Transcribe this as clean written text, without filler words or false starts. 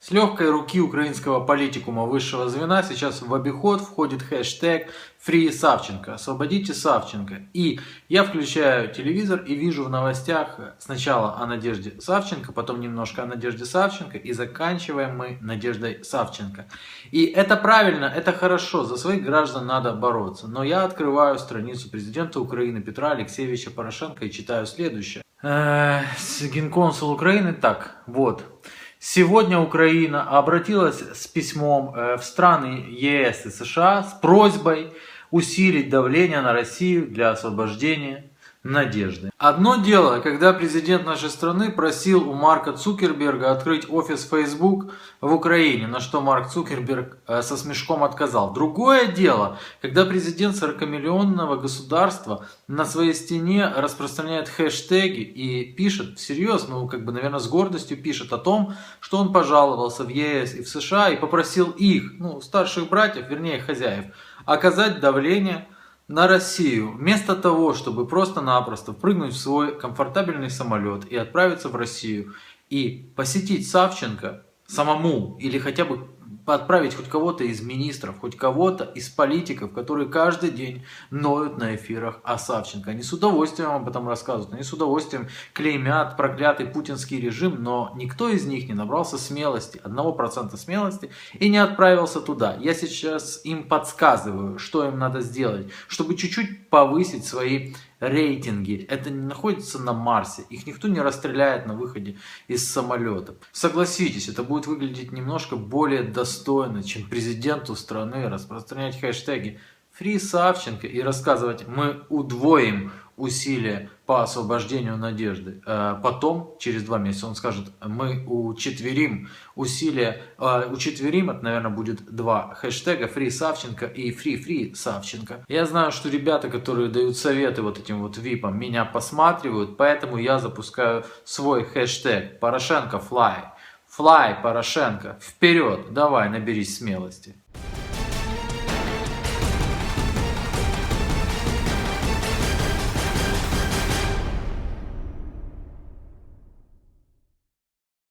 С легкой руки украинского политикума высшего звена сейчас в обиход входит хэштег Free Савченко. Освободите Савченко. И я включаю телевизор и вижу в новостях сначала о Надежде Савченко, потом немножко о Надежде Савченко и заканчиваем мы Надеждой Савченко. И это правильно, это хорошо, за своих граждан надо бороться. Но я открываю страницу президента Украины Петра Алексеевича Порошенко и читаю следующее. Генконсул Украины, так, вот. Сегодня Украина обратилась с письмом в страны ЕС и США с просьбой усилить давление на Россию для освобождения Надежды. Одно дело, когда президент нашей страны просил у Марка Цукерберга открыть офис Facebook в Украине, на что Марк Цукерберг со смешком отказал. Другое дело, когда президент 40-миллионного государства на своей стене распространяет хэштеги и пишет всерьез, наверное, с гордостью пишет о том, что он пожаловался в ЕС и в США и попросил их, старших братьев, вернее хозяев, оказать давление на Россию, вместо того, чтобы просто-напросто впрыгнуть в свой комфортабельный самолет и отправиться в Россию и посетить Савченко самому или хотя бы отправить хоть кого-то из министров, хоть кого-то из политиков, которые каждый день ноют на эфирах о Савченко. Они с удовольствием об этом рассказывают, они с удовольствием клеймят проклятый путинский режим, но никто из них не набрался смелости, 1% смелости и не отправился туда. Я сейчас им подсказываю, что им надо сделать, чтобы чуть-чуть повысить свои рейтинги. Это не находится на Марсе. Их никто не расстреляет на выходе из самолета. Согласитесь, это будет выглядеть немножко более достойно, чем президенту страны распространять хэштеги Free Савченко и рассказывать: мы удвоим усилия по освобождению Надежды. Потом, через 2 месяца, он скажет: мы учетверим усилия. Учетверим, это, наверное, будет 2 хэштега: Free Савченко и Free Савченко. Я знаю, что ребята, которые дают советы вот этим вот випам, меня посматривают, поэтому я запускаю свой хэштег Порошенко Fly. Fly, Порошенко, вперед, давай, наберись смелости.